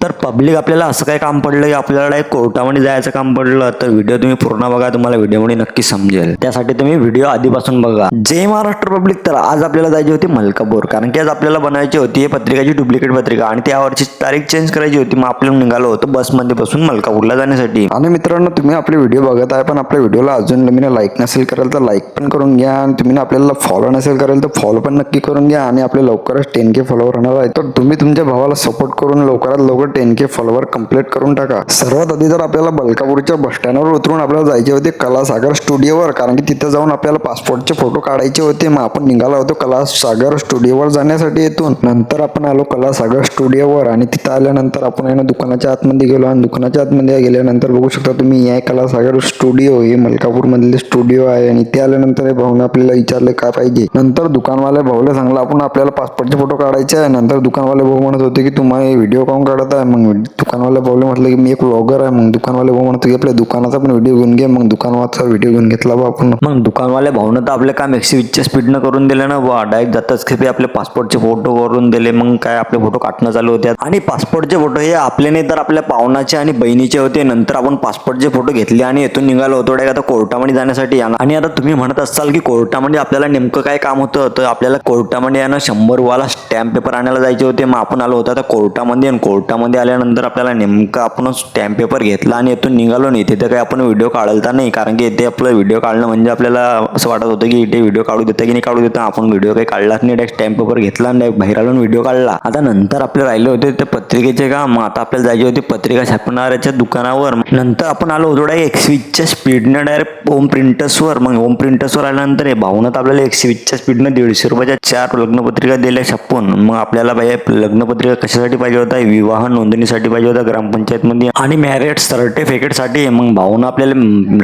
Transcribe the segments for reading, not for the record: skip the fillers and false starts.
तर पब्लिक आपल्याला असं काय काम पडलं की आपल्याला एक कोर्टामध्ये जायचं काम पडलं, तर व्हिडिओ तुम्ही पूर्ण बघा, तुम्हाला व्हिडिओमध्ये नक्की समजेल. त्यासाठी तुम्ही व्हिडिओ आधीपासून बघा. जय महाराष्ट्र पब्लिक. तर आज आपल्याला जायची होती मलकापूर, कारण की आज आपल्याला बनवायची होती ही पत्रिकाची डुप्लिकेट पत्रिका आणि त्यावरची तारीख चेंज करायची होती. मग आपण निघालो होतो बसमध्ये बसून मलकापूरला जाण्यासाठी. आणि मित्रांनो, तुम्ही आपले व्हिडिओ बघत आहे पण आपल्या व्हिडिओला अजून तुम्ही लाईक नसेल करेल तर लाईक पण करून घ्या, आणि तुम्ही आपल्याला फॉलो नसेल करेल तर फॉलो पण नक्की करून घ्या. आणि आपले लवकरच 10K फॉलोवर होणार आहे, तर तुम्ही तुमच्या भावाला सपोर्ट करून लवकरात लवकर 10K फॉलोवर कंप्लीट करून टाका. सर्वात आधी तर आपल्याला मलकापूरच्या बस स्टँडवर उतरून आपल्याला जायचे होते कलासागर स्टुडिओवर, कारण की तिथे जाऊन आपल्याला पासपोर्टचे फोटो काढायचे होते. मग आपण निघालो होतो कलासागर स्टुडिओवर जाण्यासाठी. येथून नंतर आपण आलो कलासागर स्टुडिओवर, आणि तिथं आल्यानंतर आपण आहे ना दुकानाच्या आतमध्ये गेलो, आणि दुकानाच्या आतमध्ये गेल्यानंतर बघू शकता तुम्ही हे कलासागर स्टुडिओ, हे मलकापूर मधले स्टुडिओ आहे. आणि ते आल्यानंतर भाऊने आपल्याला विचारले काय पाहिजे. नंतर दुकानवाले भाऊला सांगला आपण आपल्याला पासपोर्टचे फोटो काढायचे आहे. नंतर दुकानवाले भाऊ म्हणत होते की तुम्ही व्हिडिओ काऊन काढत आहे. मग दुकानवाले भाऊला म्हटलं की मी एक व्लॉगर आहे. मग दुकानवाले भाऊ म्हणतो की आपल्या दुकानाचा पण व्हिडिओ घेऊन घे. मग दुकानाचा व्हिडिओ घेऊन घेतला बा आपण. मग दुकानवाले भाऊनं तर आपले काम 120च्या स्पीडनं करून दिले ना बा. डायरेक्ट जाताच खेपे आपले पासपोर्टचे फोटो करून दिले. मग काय आपले फोटो काढणं चालू होते, आणि पासपोर्टचे फोटो हे आपले नाही तर आपल्या पाहुणाचे आणि बहिणीचे होते. नंतर आपण पासपोर्टचे फोटो घेतले आणि इथून निघालो होतो डायरेक्ट आता कोर्टामध्ये जाण्यासाठी. आणि आता तुम्ही म्हणत असाल की कोर्टामध्ये आपल्याला नेमकं काय काम होतं, तर आपल्याला कोर्टामध्ये आहे ना 100 वाला स्टॅम्प पेपर आणायला जायचे होते. मग आपण आलो होतो आता कोर्टामध्ये, आणि कोर्टामध्ये आल्यानंतर आपल्याला नेमकं आपण स्टॅम्प पेपर घेतला आणि इथून निघालो. नाही तिथे काही आपण व्हिडिओ काढलता नाही, कारण की इथे आपलं व्हिडिओ काढणं म्हणजे आपल्याला असं वाटत होतं की इथे व्हिडिओ काढू देता की नाही काढू देता. आपण व्हिडिओ काही काढलाच नाही, डायरेक्ट स्टॅम्प पेपर घेतला आणि डायरेक्ट बाहेर आलो व्हिडिओ काढला. आता नंतर आपले राहिले होते ते पत्रिकेचे काम. मग आता आपल्याला जायची होती पत्रिका छापणाऱ्याच्या दुकानावर. नंतर आपण आलो होतो डायरेक्ट 120च्या स्पीडनं डायरेक्ट होम प्रिंटर्सवर. मग होम प्रिंटर्सवर आल्यानंतर हे भाऊनं आपल्याला 120च्या स्पीडनं 150 रुपयाच्या 4 लग्नपत्रिका दिल्या छापून. मग आपल्याला पाहिजे लग्नपत्रिका कशासाठी पाहिजे होता, विवाह नोंदणीसाठी पाहिजे होता ग्रामपंचायतमध्ये, आणि मॅरेज सर्टिफिकेटसाठी. मग भाऊनं आपल्याला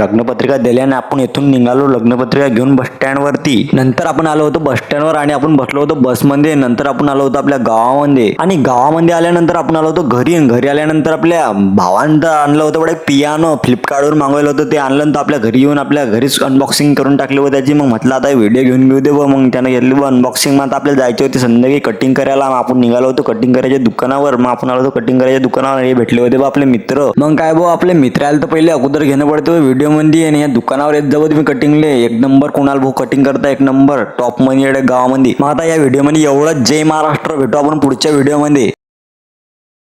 लग्नपत्रिका दिल्याने आपण इथून निघालो लग्नपत्रिका घेऊन बस स्टँडवरती. नंतर आपण आलो होतो बस स्टँडवर आणि आपण बसलो होतो बसमध्ये. नंतर आपण आलो होतो आपल्या गावामध्ये, आणि गावामध्ये आल्यानंतर आपण आलो होतो घरी. घरी आल्यानंतर आपल्या भावानं आणलं होतं बडे पियानो, फ्लिपकार्टवर मागवलं होतं ते आणलं, तर आपल्या घरी येऊन आपल्या घरीच अनबॉक्सिंग करून टाकली होती त्याची. मग म्हटलं आता व्हिडिओ घेऊन घेऊ दे व. मग त्यानं घेतली व अनबॉक्सिंग. मग आता आपल्याला जायची होती संध्याकाळी कटिंग करायला. मग आपण निघालो होतो कटिंग करायच्या दुकानावर. मग आपण आलो होतो कटिंग करायच्या दुकानावर, हे भेटले होते बा आपले मित्र. मग काय बा आपले मित्र आले तर पहिले अगोदर घेणं पडतं व्हिडिओ मध्ये, आणि या दुकानावर येत जावं तुम्ही कटिंगले. एक नंबर कोणाला भाऊ कटिंग करता, एक नंबर टॉप मध्ये गावामध्ये. मग आता या व्हिडिओ मध्ये एवढं. जय महाराष्ट्र. भेटू आपण पुढच्या व्हिडिओ मध्ये.